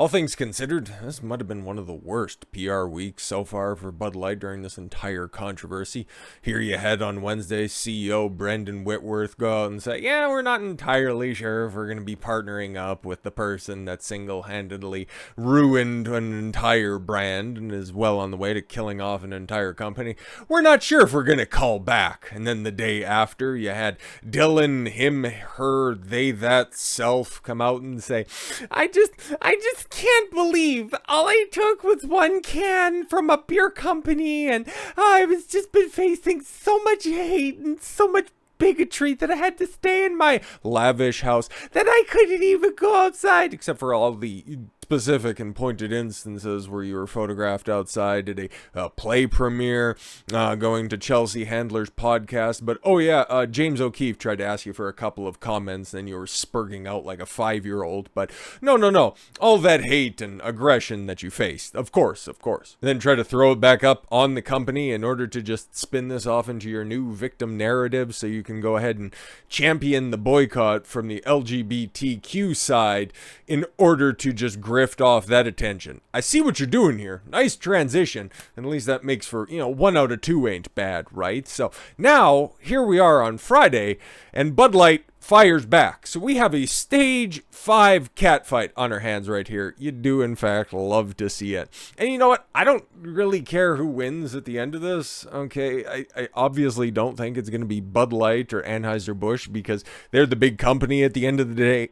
All things considered, this might have been one of the worst PR weeks so far for Bud Light during this entire controversy. Here you had on Wednesday, CEO Brendan Whitworth go out and say, yeah, we're not entirely sure if we're going to be partnering up with the person that single-handedly ruined an entire brand and is well on the way to killing off an entire company. We're not sure if we're going to call back. And then the day after, you had Dylan, him, her, they, that, self come out and say, I just can't believe all I took was one can from a beer company, and I've just been facing so much hate and so much bigotry that I had to stay in my lavish house that I couldn't even go outside, except for all the specific and pointed instances where you were photographed outside at a play premiere, going to Chelsea Handler's podcast. But oh yeah, James O'Keefe tried to ask you for a couple of comments, and you were spurging out like a 5-year-old. But no, all that hate and aggression that you faced, of course. Then try to throw it back up on the company in order to just spin this off into your new victim narrative, so you can go ahead and champion the boycott from the LGBTQ side in order to just grift off that attention. I see what you're doing here. Nice transition. And at least that makes for, 1 out of 2 ain't bad, right? So now, here we are on Friday, and Bud Light fires back. So we have a stage 5 catfight on our hands right here. You do, in fact, love to see it. And you know what? I don't really care who wins at the end of this, okay? I obviously don't think it's going to be Bud Light or Anheuser Busch, because they're the big company at the end of the day.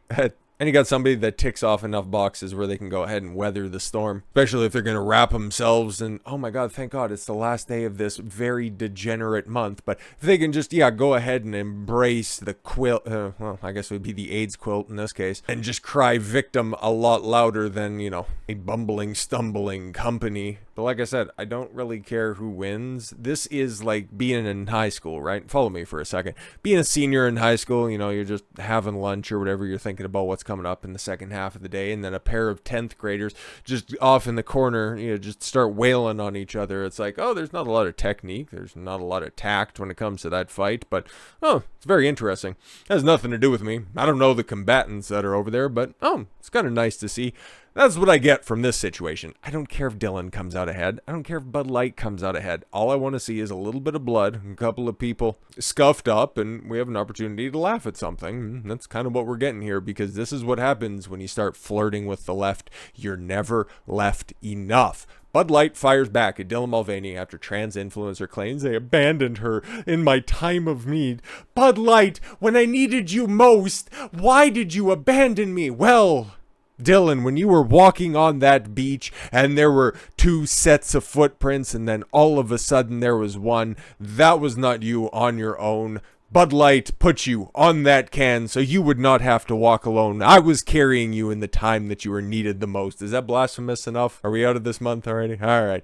And you got somebody that ticks off enough boxes where they can go ahead and weather the storm, especially if they're going to wrap themselves in, oh my God, thank God, it's the last day of this very degenerate month. But if they can just, go ahead and embrace the quilt, well, I guess it would be the AIDS quilt in this case, and just cry victim a lot louder than, a bumbling, stumbling company. But like I said, I don't really care who wins. This is like being in high school, right? Follow me for a second. Being a senior in high school, you're just having lunch or whatever. You're thinking about what's coming up in the second half of the day. And then a pair of 10th graders just off in the corner, just start wailing on each other. It's like, oh, there's not a lot of technique. There's not a lot of tact when it comes to that fight. But, oh, it's very interesting. It has nothing to do with me. I don't know the combatants that are over there. But, it's kind of nice to see. That's what I get from this situation. I don't care if Dylan comes out ahead. I don't care if Bud Light comes out ahead. All I want to see is a little bit of blood, a couple of people scuffed up, and we have an opportunity to laugh at something. That's kind of what we're getting here, because this is what happens when you start flirting with the left. You're never left enough. Bud Light fires back at Dylan Mulvaney after trans influencer claims they abandoned her in my time of need. Bud Light, when I needed you most, why did you abandon me? Well, Dylan, when you were walking on that beach and there were 2 sets of footprints and then all of a sudden there was one, that was not you on your own. Bud Light put you on that can so you would not have to walk alone. I was carrying you in the time that you were needed the most. Is that blasphemous enough? Are we out of this month already? All right.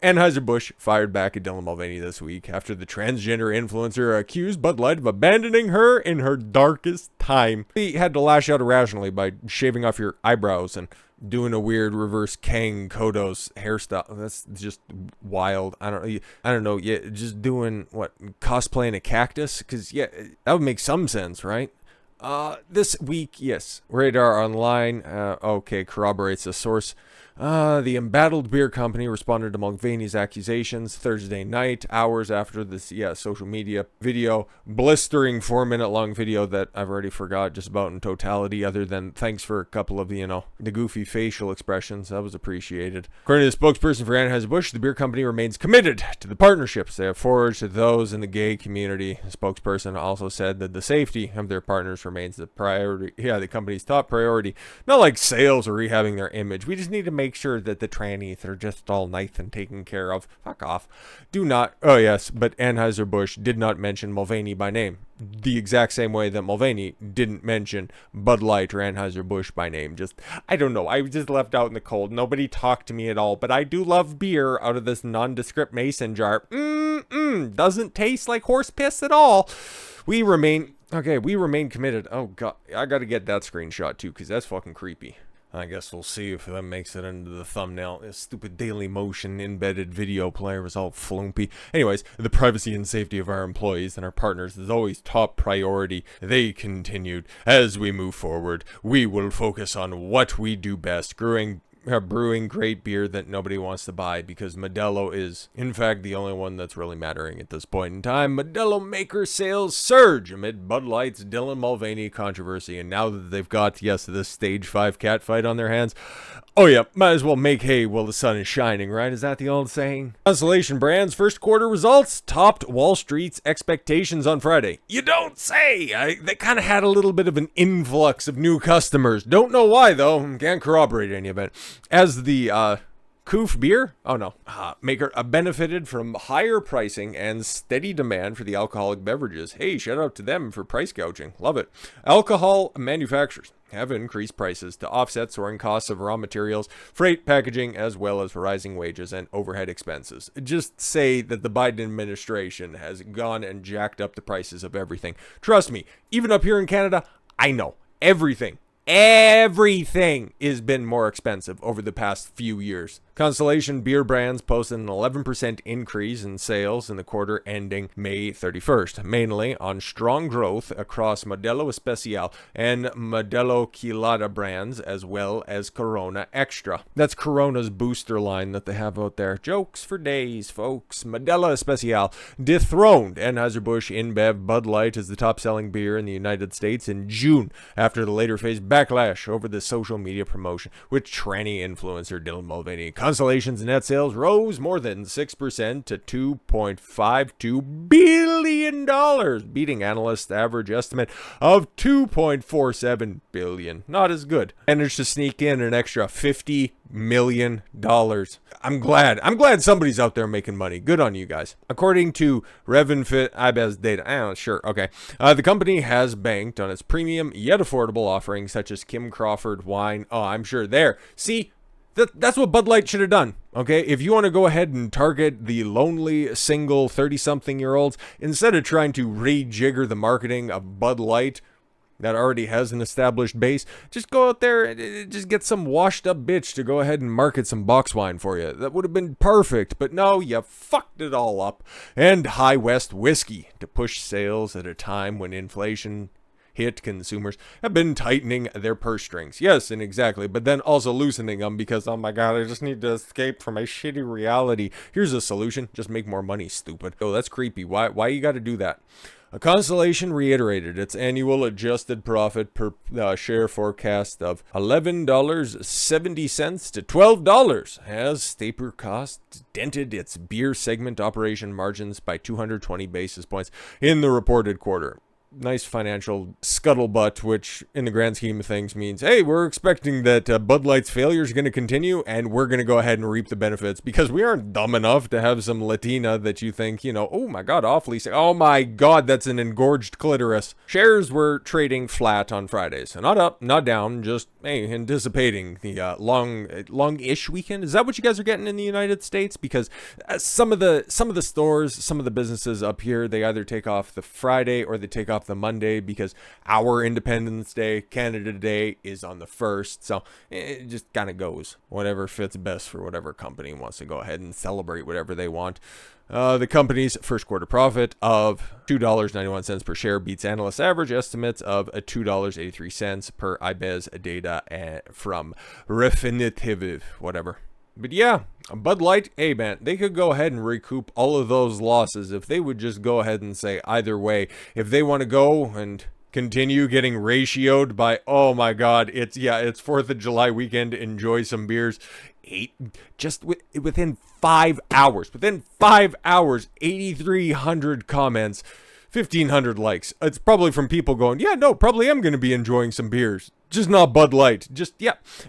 Anheuser Busch fired back at Dylan Mulvaney this week after the transgender influencer accused Bud Light of abandoning her in her darkest time. He had to lash out irrationally by shaving off your eyebrows and doing a weird reverse Kang Kodos hairstyle. That's just wild. I don't know. Yeah, just doing cosplaying a cactus? Because that would make some sense, right? This week, yes, Radar Online, corroborates a source. The embattled beer company responded to Mulvaney's accusations Thursday night, hours after this, social media video, blistering 4-minute long video that I've already forgot just about in totality, other than thanks for a couple of, the goofy facial expressions. That was appreciated. According to the spokesperson for Anheuser Busch, the beer company remains committed to the partnerships they have forged with those in the gay community. The spokesperson also said that the safety of their partners remains the priority. Yeah, the company's top priority. Not like sales or rehabbing their image. We just need to make sure that the trannies are just all nice and taken care of. Fuck off. Do not. Oh yes, but Anheuser Busch did not mention Mulvaney by name. The exact same way that Mulvaney didn't mention Bud Light or Anheuser Busch by name. I don't know. I was just left out in the cold. Nobody talked to me at all. But I do love beer out of this nondescript mason jar. Doesn't taste like horse piss at all. We remain committed. Oh God, I gotta get that screenshot too, because that's fucking creepy. I guess we'll see if that makes it into the thumbnail. This stupid Daily Motion embedded video player was all flumpy. Anyways, the privacy and safety of our employees and our partners is always top priority. They continued. As we move forward, we will focus on what we do best, brewing great beer that nobody wants to buy, because Modelo is, in fact, the only one that's really mattering at this point in time. Modelo maker sales surge amid Bud Light's Dylan Mulvaney controversy, and now that they've got, yes, this Stage 5 catfight on their hands, oh yeah, might as well make hay while the sun is shining, right? Is that the old saying? Constellation Brands' first quarter results topped Wall Street's expectations on Friday. You don't say! They kind of had a little bit of an influx of new customers. Don't know why, though. Can't corroborate any of it. As the Koof beer, maker benefited from higher pricing and steady demand for the alcoholic beverages. Hey, shout out to them for price gouging. Love it. Alcohol manufacturers have increased prices to offset soaring costs of raw materials, freight, packaging, as well as rising wages and overhead expenses. Just say that the Biden administration has gone and jacked up the prices of everything. Trust me, even up here in Canada, I know everything has been more expensive over the past few years. Constellation Beer Brands posted an 11% increase in sales in the quarter ending May 31st, mainly on strong growth across Modelo Especial and Modelo Quilada brands, as well as Corona Extra. That's Corona's booster line that they have out there. Jokes for days, folks. Modelo Especial dethroned Anheuser Busch InBev Bud Light as the top-selling beer in the United States in June, after the later faced backlash over the social media promotion with tranny influencer Dylan Mulvaney. Constellation's net sales rose more than 6% to $2.52 billion, beating analysts' average estimate of $2.47 billion. Not as good. Managed to sneak in an extra $50 million. I'm glad somebody's out there making money. Good on you guys. According to Revenfit IBES data, the company has banked on its premium yet affordable offerings such as Kim Crawford wine. Oh, I'm sure there. See, that's what Bud Light should have done, okay? If you want to go ahead and target the lonely, single, 30-something-year-olds, instead of trying to rejigger the marketing of Bud Light that already has an established base, just go out there and just get some washed-up bitch to go ahead and market some box wine for you. That would have been perfect, but no, you fucked it all up. And High West Whiskey to push sales at a time when inflation hit, consumers have been tightening their purse strings. Yes, and exactly, but then also loosening them because, oh my god, I just need to escape from my shitty reality. Here's a solution. Just make more money, stupid. Oh, that's creepy. Why you gotta do that? A Constellation reiterated its annual adjusted profit per share forecast of $11.70 to $12 as steeper costs dented its beer segment operation margins by 220 basis points in the reported quarter. Nice financial scuttlebutt, which in the grand scheme of things means, hey, we're expecting that Bud Light's failure is going to continue, and we're going to go ahead and reap the benefits because we aren't dumb enough to have some Latina that you think, oh my god, awfully sick. Oh my god, that's an engorged clitoris. Shares were trading flat on Fridays. Not up, not down, just, hey, anticipating the long-ish weekend. Is that what you guys are getting in the United States? Because some of the stores, some of the businesses up here, they either take off the Friday or they take off the Monday because our Independence Day, Canada Day, is on the 1st. So it just kind of goes. Whatever fits best for whatever company wants to go ahead and celebrate whatever they want. The company's first quarter profit of $2.91 per share beats analysts' average estimates of $2.83 per IBES data from Refinitiv, whatever. But yeah, Bud Light, hey man, they could go ahead and recoup all of those losses if they would just go ahead and say either way. If they want to go and continue getting ratioed by, oh my god, it's 4th of July weekend, enjoy some beers. Within 5 hours, 8,300 comments, 1,500 likes. It's probably from people going, yeah, no, probably am going to be enjoying some beers. Just not Bud Light.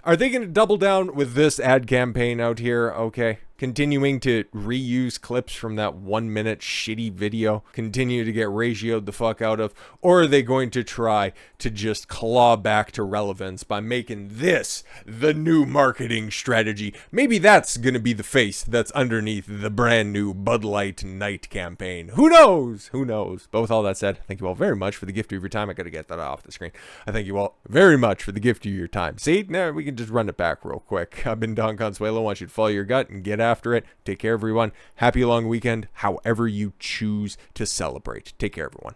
Are they going to double down with this ad campaign out here? Okay. Continuing to reuse clips from that 1 minute shitty video, continue to get ratioed the fuck out of, or are they going to try to just claw back to relevance by making this the new marketing strategy? Maybe that's going to be the face that's underneath the brand new Bud Light Night campaign. Who knows? Who knows? But with all that said, thank you all very much for the gift of your time. I got to get that off the screen. I thank you all very much for the gift of your time. See, now we can just run it back real quick. I've been Don Consuelo. I want you to follow your gut and get after it. Take care, everyone. Happy long weekend, however you choose to celebrate. Take care, everyone.